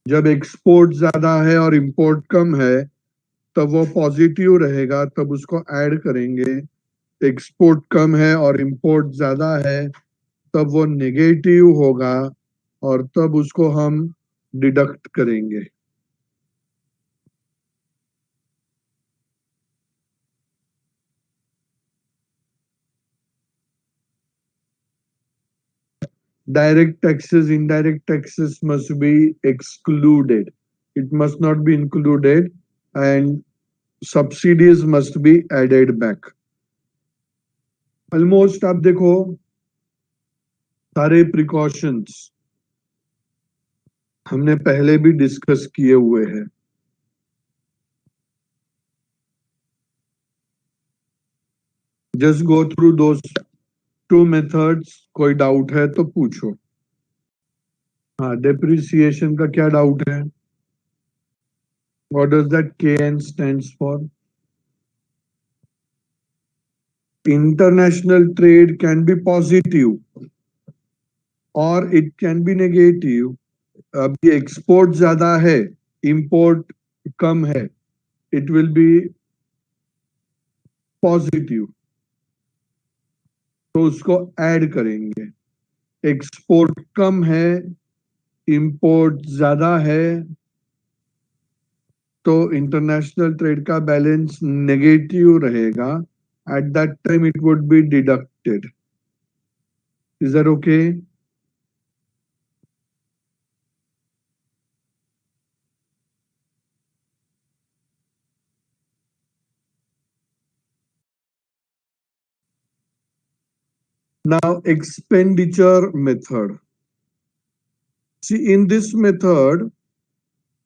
जब एक्सपोर्ट ज्यादा है और इंपोर्ट कम है तब वो पॉजिटिव रहेगा, तब उसको ऐड करेंगे। एक्सपोर्ट कम है और इंपोर्ट ज्यादा है तब वो नेगेटिव होगा और तब उसको हम डिडक्ट करेंगे। Direct taxes, indirect taxes must be excluded. It must not be included, and subsidies must be added back. Almost आप देखो सारे प्रिकॉशंस हमने पहले भी डिस्कस किए हुए हैं। Just go through those two methods. कोई डाउट है तो पूछो। हाँ, डेप्रिसिएशन का क्या डाउट है? What does that KN stands for? International trade can be positive और इट कैन बी नेगेटिव। अभी एक्सपोर्ट ज्यादा है, इंपोर्ट कम है, इट विल बी पॉजिटिव, तो उसको ऐड करेंगे। एक्सपोर्ट कम है, इंपोर्ट ज्यादा है, तो इंटरनेशनल ट्रेड का बैलेंस नेगेटिव रहेगा। At that time it would be deducted. Is that okay? Now, expenditure method. See, in this method,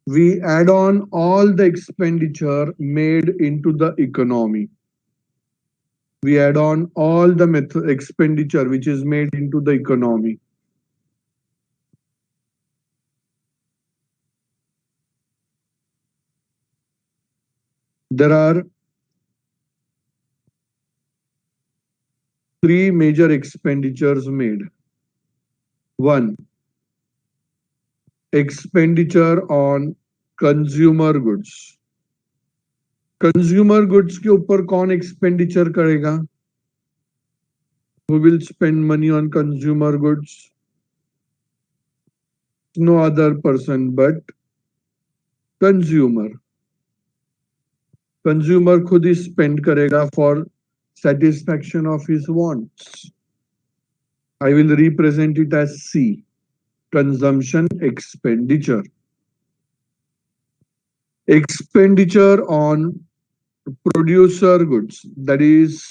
we add on all the expenditure made into the economy. We add on all the expenditure which is made into the economy. There are three major expenditures made. One, expenditure on consumer goods. Consumer goods के ऊपर कौन expenditure करेगा? Who will spend money on consumer goods? No other person but consumer. Consumer खुद ही spend करेगा for satisfaction of his wants. I will represent it as C, consumption expenditure. Expenditure on producer goods, that is,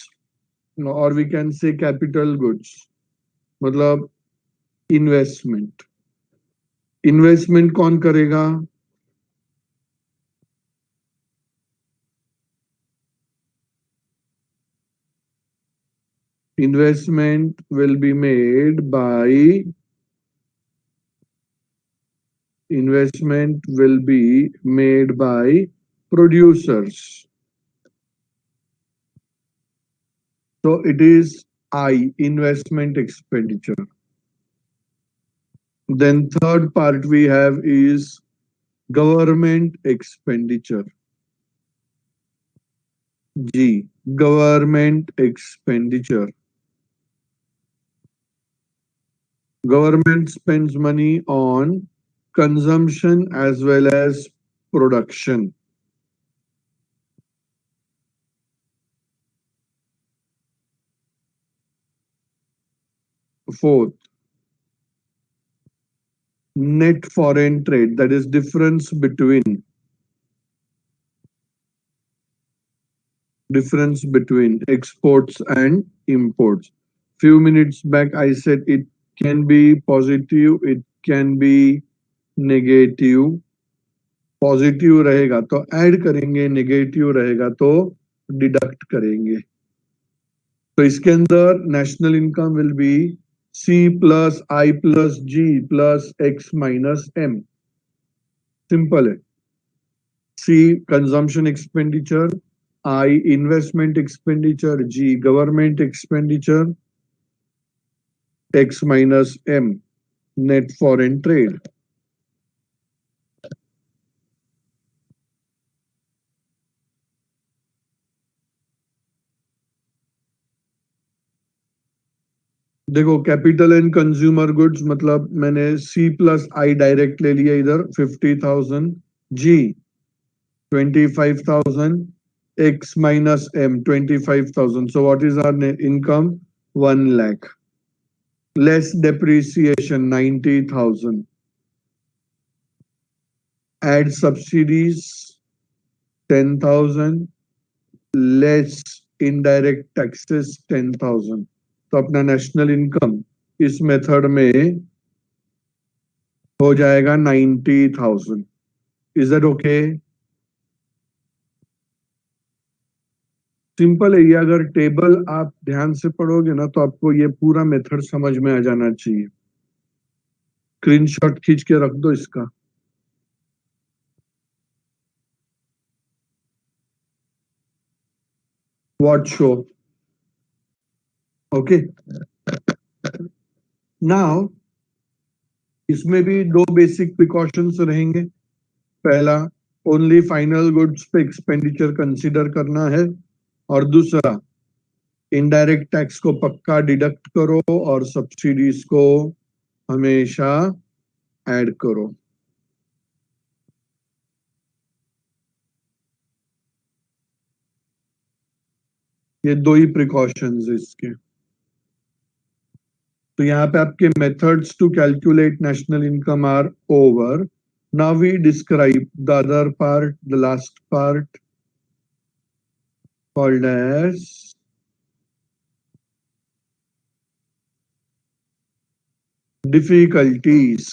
or we can say capital goods, मतलब investment. Investment कौन करेगा? Investment will be made by producers. So it is I, investment expenditure. Then third part we have is government expenditure. G, government expenditure. Government spends money on consumption as well as production. Fourth, net foreign trade, that is difference between exports and imports. Few minutes back I said it can be positive, it can be negative. Positive रहेगा तो add करेंगे, negative रहेगा तो deduct करेंगे। तो इसके अंदर national income will B C plus I plus G plus X minus M। Simple है। C consumption expenditure, I investment expenditure, G government expenditure, X minus M net foreign trade. देखो capital and consumer goods मतलब मैंने C plus आई direct ले लिया इधर 50,000 G 25,000 X minus M 25,000. So what is our net income? 1 lakh. Less depreciation 90,000. Add subsidies 10,000. Less indirect taxes 10,000. तो अपना national income इस method में हो जाएगा 90,000. Is that okay? सिंपल है ये. अगर टेबल आप ध्यान से पढ़ोगे ना तो आपको ये पूरा मेथड समझ में आ जाना चाहिए. स्क्रीनशॉट खींच के रख दो इसका. What show. ओके. नाउ इसमें भी दो बेसिक प्रिकॉशंस रहेंगे. पहला, ओनली फाइनल गुड्स पे एक्सपेंडिचर कंसीडर करना है. और दूसरा, इनडायरेक्ट टैक्स को पक्का डिडक्ट करो और सब्सिडीज को हमेशा ऐड करो. ये दो ही प्रिकॉशंस इसके. तो यहाँ पे आपके methods to calculate national income are over. Now we describe the other part, the last part called as difficulties.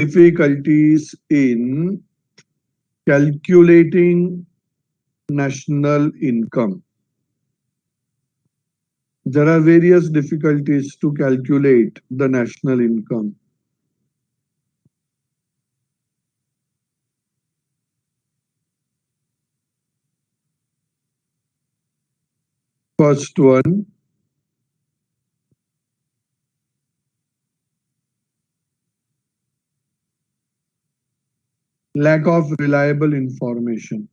Difficulties in calculating national income. There are various difficulties to calculate the national income. First one, lack of reliable information.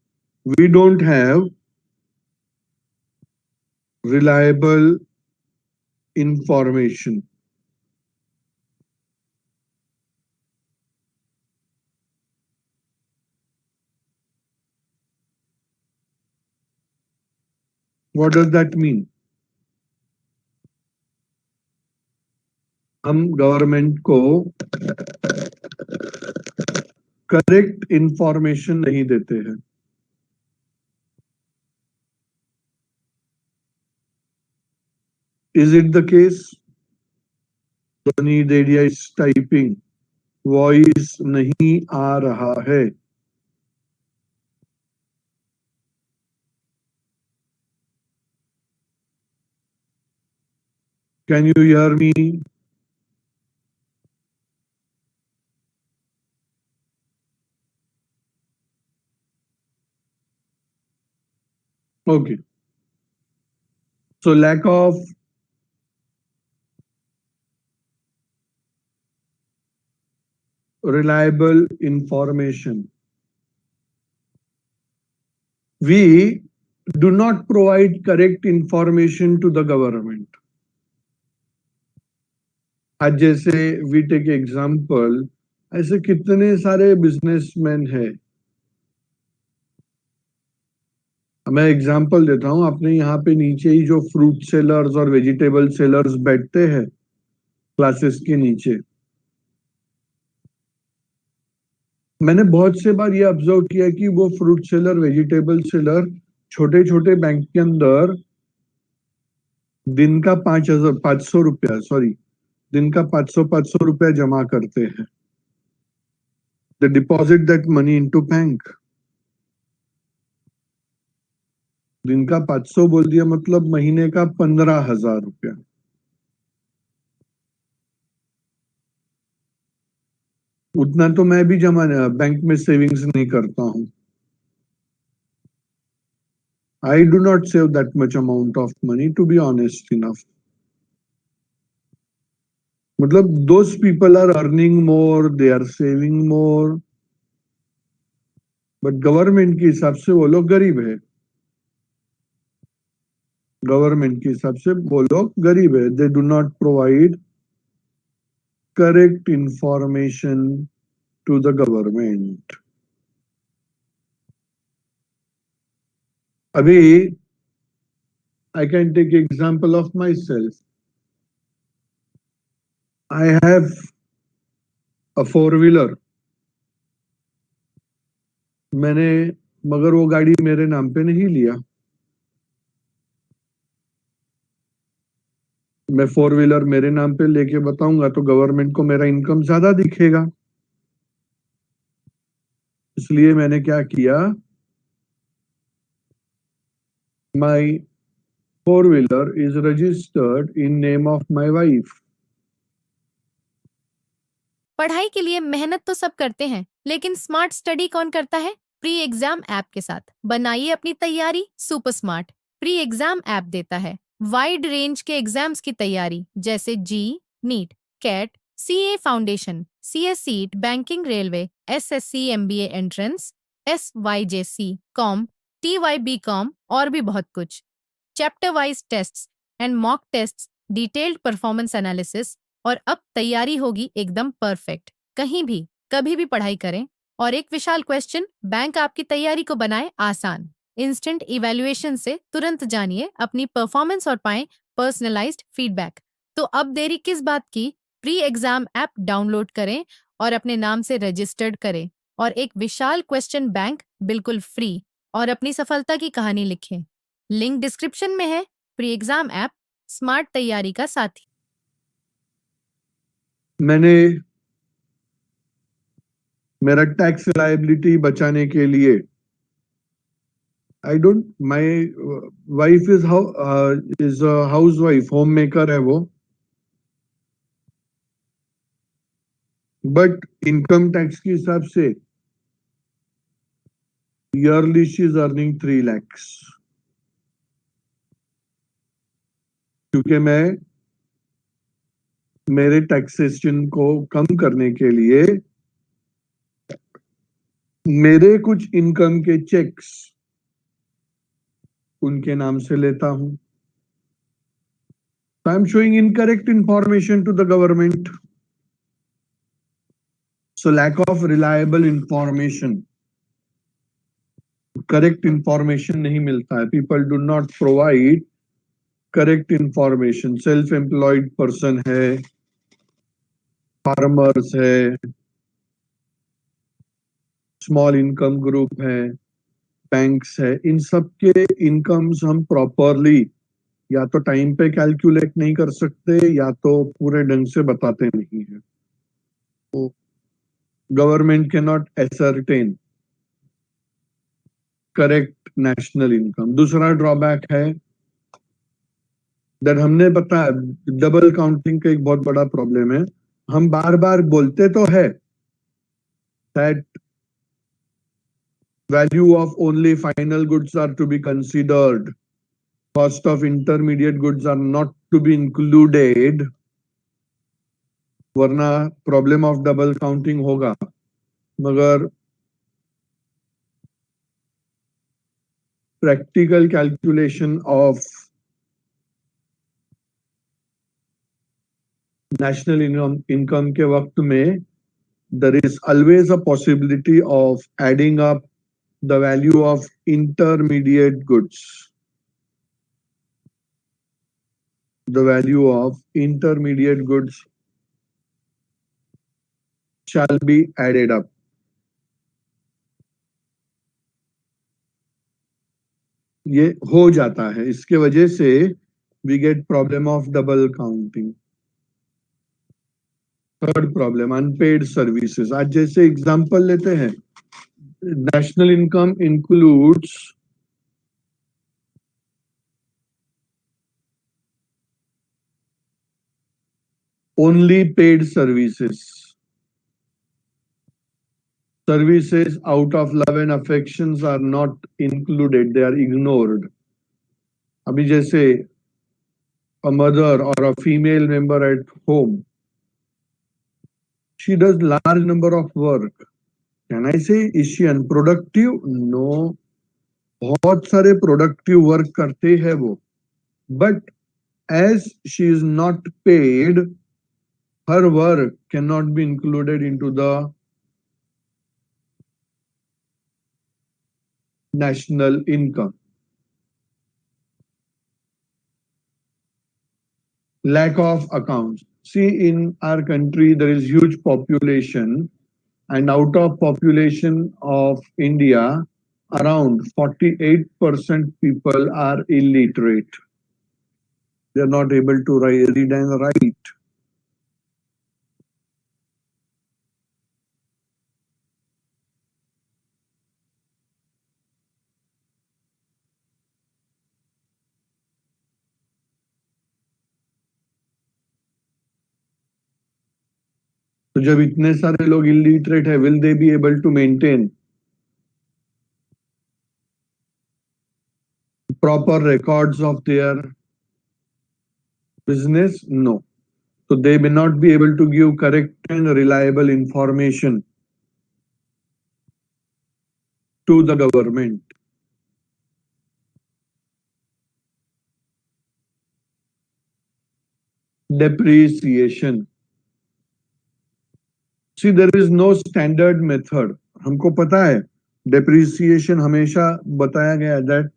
We don't have reliable information. What does that mean? हम government को correct information नहीं देते हैं. Is it the case? Tony Dedia is typing. Voice नहीं आ रहा है. Can you hear me? Okay. So lack of reliable information. We do not provide correct information to the government. आज जैसे we take example, ऐसे कितने सारे businessman हैं. मैं एग्जांपल देता हूं. आपने यहाँ पे नीचे ही जो फ्रूट सेलर्स और वेजिटेबल सेलर्स बैठते हैं क्लासेस के नीचे, मैंने बहुत से बार ये ऑब्जर्व किया कि वो फ्रूट सेलर, वेजिटेबल सेलर छोटे छोटे बैंक के अंदर दिन का 500 रुपया, सॉरी, दिन का 500 रुपया जमा करते हैं. They deposit that money into bank. दिन का 500 बोल दिया मतलब महीने का 15,000 रुपया. उतना तो मैं भी जमा बैंक में सेविंग्स नहीं करता हूं. I do not save that much amount of money, to be honest enough. मतलब those people are earning more, they are saving more, but government के हिसाब से वो लोग गरीब है. गवर्नमेंट के हिसाब से वो लोग गरीब है. They do not provide correct information to the government. अभी I can take example of myself. I have a four-wheeler. मैंने मगर वो गाड़ी मेरे नाम पे नहीं लिया. मैं फोर व्हीलर मेरे नाम पे लेके बताऊंगा तो गवर्नमेंट को मेरा इनकम ज्यादा दिखेगा. इसलिए मैंने क्या किया, my four wheeler is registered in name of my wife. पढ़ाई के लिए मेहनत तो सब करते हैं, लेकिन स्मार्ट स्टडी कौन करता है? प्री एग्जाम ऐप के साथ बनाइए अपनी तैयारी super smart. Pre exam app देता है वाइड रेंज के एग्जाम्स की तैयारी, जैसे JEE, NEET, CAT, CA foundation, CSEET, banking, railway, SSC, MBA entrance, SYJC, com, TYB com और भी बहुत कुछ. Chapter wise tests and mock tests, detailed performance analysis, और अब तैयारी होगी एकदम परफेक्ट. कहीं भी कभी भी पढ़ाई करें. और एक विशाल क्वेश्चन बैंक आपकी तैयारी को बनाए आसान. इंस्टेंट इवैल्यूएशन से तुरंत जानिए अपनी परफॉर्मेंस और पाएं पर्सनलाइज्ड फीडबैक. तो अब देरी किस बात की? प्री एग्जाम ऐप डाउनलोड करें और अपने नाम से रजिस्टर्ड करें और एक विशाल क्वेश्चन बैंक बिल्कुल फ्री और अपनी सफलता की कहानी लिखें. लिंक डिस्क्रिप्शन में है. प्री एग्जाम ऐप स्मार्ट तैयारी का साथी. मैंने मेरा टैक्स लायबिलिटी बचाने के लिए I don't my wife is house wife, home maker है वो. बट इनकम टैक्स के हिसाब से yearly she is earning 3 lakhs. क्योंकि मैं मेरे टैक्सेशन को कम करने के लिए मेरे कुछ इनकम के चेक्स उनके नाम से लेता हूं. I am showing incorrect information to the government. So lack of reliable information, correct information नहीं मिलता है. People do not provide correct information. Self employed person है, फार्मर्स है, स्मॉल इनकम ग्रुप है, बैंक्स है, इन सब के इनकम्स हम प्रॉपरली या तो टाइम पे कैलकुलेट नहीं कर सकते या तो पूरे ढंग से बताते नहीं है. तो government can not ascertain correct national income. दूसरा ड्रॉबैक है दैट हमने बताया, डबल काउंटिंग का एक बहुत बड़ा प्रॉब्लम है. हम बार बार बोलते तो है that value of only final goods are to be considered, cost of intermediate goods are not to be included, वरना प्रॉब्लम ऑफ डबल काउंटिंग होगा. मगर practical calculation of national income के वक्त में there is always a possibility of adding up the value of intermediate goods. The value of intermediate goods shall be added up. ये हो जाता है. इसके वजह से we get problem of double counting. Third problem unpaid services. आज जैसे example लेते हैं, national income includes only paid services. Services out of love and affections are not included, they are ignored. अभी जैसे a mother or a female member at home, she does large number of work. Can I say is she unproductive? No. बहुत सारे productive work करते हैं वो. But as she is not paid, her work cannot be included into the national income. Lack of accounts. See, in our country, there is huge population, and out of population of India, around 48% people are illiterate. They are not able to read and write. तो जब इतने सारे लोग illiterate है, will they be able to maintain proper records of their business? No. So they may not be able to give correct and reliable information to the government. Depreciation. See, there is no standard method. हमको पता है depreciation हमेशा बताया गया that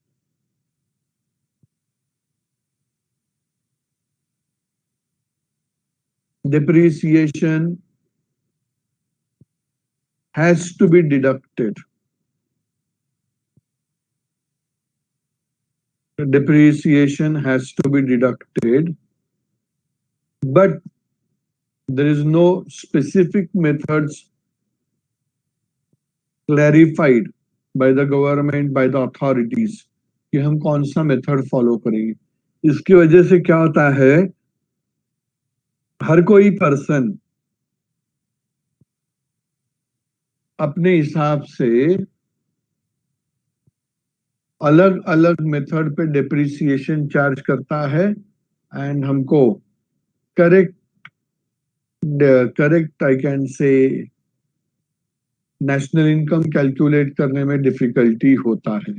depreciation has to be deducted. Depreciation has to be deducted, but there is no specific methods clarified by the government, by the authorities कि हम कौन सा मेथड फॉलो करेंगे. इसकी वजह से क्या होता है, हर कोई पर्सन अपने हिसाब से अलग अलग मेथड पे डेप्रिसिएशन चार्ज करता है एंड हमको correct I can say national income calculate करने में डिफिकल्टी होता है.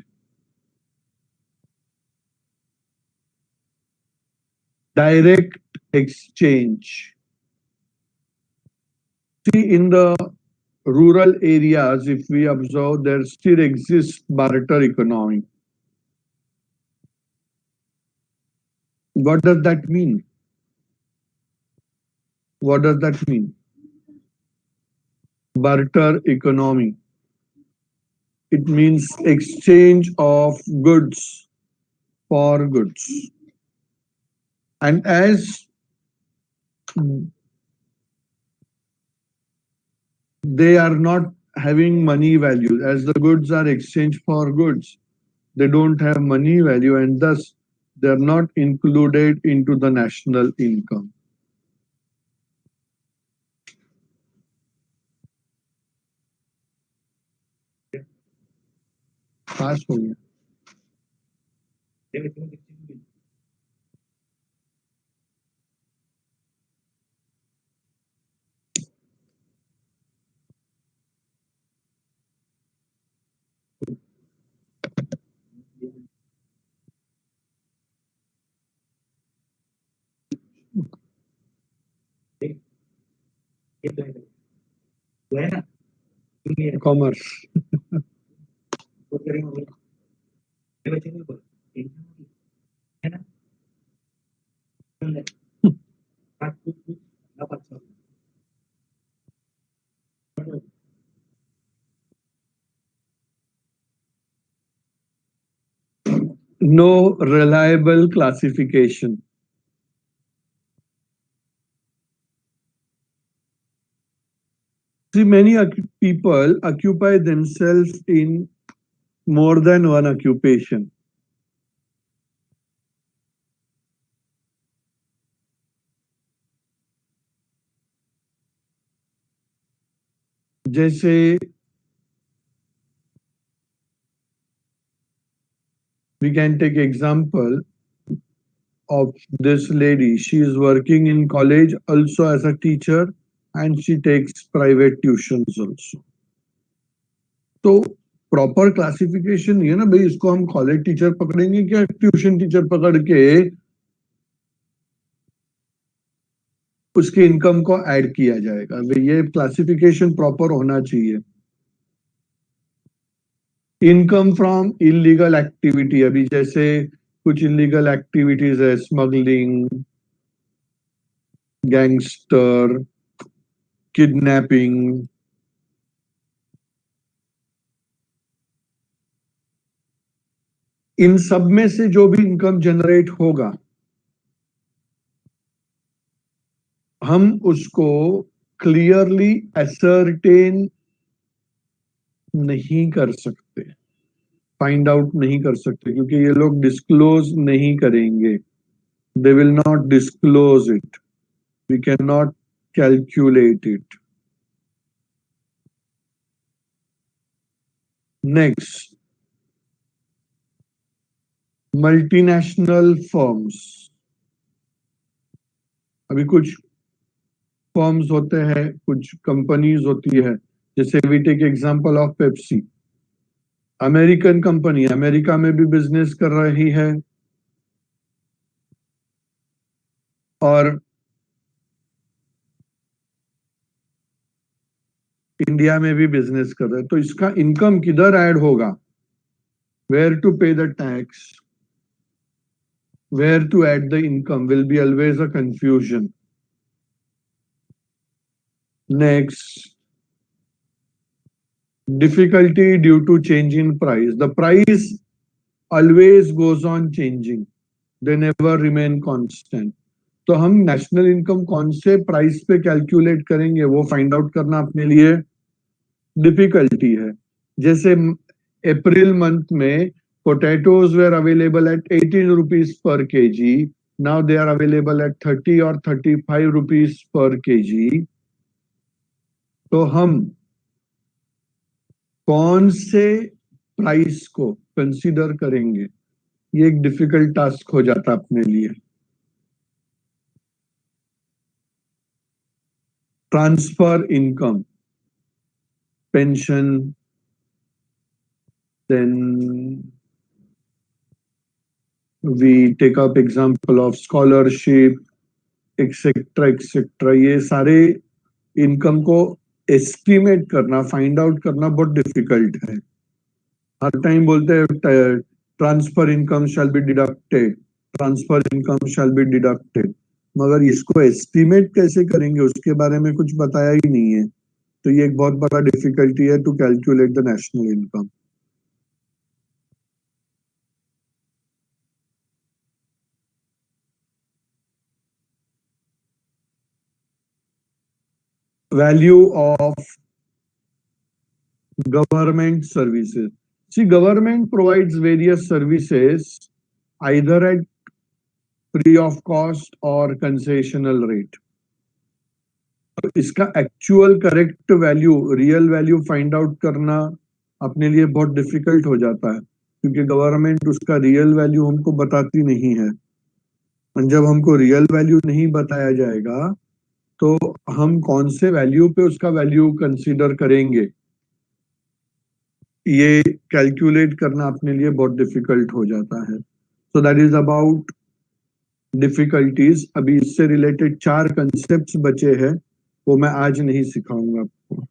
Direct exchange. See, in the rural areas, if we observe, there still exists barter economy. What does that mean? What does that mean? Barter economy. It means exchange of goods for goods. And as they are not having money value, as the goods are exchanged for goods, they don't have money value, and thus they are not included into the national income. पास हो गया. Commerce. No reliable classification. See, many people occupy themselves in more than one occupation. जैसे we can take example of this lady. She is working in college also as a teacher, and she takes private tuitions also. So proper classification नहीं है ना भाई, इसको हम college teacher पकड़ेंगे क्या tuition teacher पकड़ के उसके इनकम को ऐड किया जाएगा? भाई ये क्लासिफिकेशन प्रॉपर होना चाहिए। इनकम फ्रॉम इलीगल एक्टिविटी, अभी जैसे कुछ इलीगल एक्टिविटीज है, स्मगलिंग, गैंगस्टर, किडनैपिंग, इन सब में से जो भी इनकम जनरेट होगा हम उसको क्लियरली असर्टेन नहीं कर सकते, फाइंड आउट नहीं कर सकते, क्योंकि ये लोग डिस्क्लोज नहीं करेंगे। They will not disclose it, we can not calculate it. Next, multinational firms. अभी कुछ फर्म्स होते हैं, कुछ कंपनीज होती है, जैसे we take example of Pepsi, American company, America में भी बिजनेस कर रही है और इंडिया में भी बिजनेस कर रहा है, तो इसका इनकम किधर ऐड होगा? Where to pay the tax, where to add the income will be always a confusion. Next, difficulty due to change in price. The price always goes on changing, they never remain constant. तो हम national income कौन से price पे calculate करेंगे वो find out करना अपने लिए डिफिकल्टी है। जैसे अप्रैल मंथ में potatoes were available at 18 rupees per KG, now they are available at 30 और 35 रुपीज पर केजी। तो हम कौन से प्राइस को कंसीडर करेंगे, ये एक डिफिकल्ट टास्क हो जाता अपने लिए। Transfer income, pension, then we take up example of scholarship, etcetera, ये सारे इनकम को एस्टिमेट करना, फाइंड आउट करना बहुत डिफिकल्ट है। हर टाइम बोलते हैं transfer income shall be deducted, transfer income shall be deducted, मगर इसको एस्टिमेट कैसे करेंगे उसके बारे में कुछ बताया ही नहीं है। तो ये एक बहुत बड़ा डिफिकल्टी है to calculate the national income. Value of government services. See, government provides various services either at free of cost or concessional rate. तो इसका actual correct value, real value find out करना अपने लिए बहुत डिफिकल्ट हो जाता है, क्योंकि गवर्नमेंट उसका रियल वैल्यू हमको बताती नहीं है। और जब हमको रियल वैल्यू नहीं बताया जाएगा तो हम कौन से वैल्यू पे उसका वैल्यू कंसीडर करेंगे, ये कैलकुलेट करना अपने लिए बहुत डिफिकल्ट हो जाता है। So that is about difficulties. अभी इससे रिलेटेड 4 कंसेप्ट्स बचे हैं, वो मैं आज नहीं सिखाऊंगा आपको।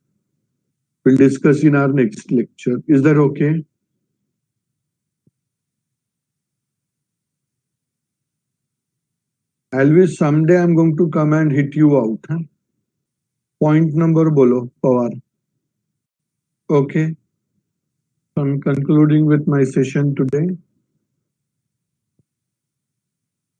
Will discuss in our next lecture. Is that okay? Always someday I'm going to come and hit you out. Huh? Point number bolo, Pawar. Okay. So I'm concluding with my session today.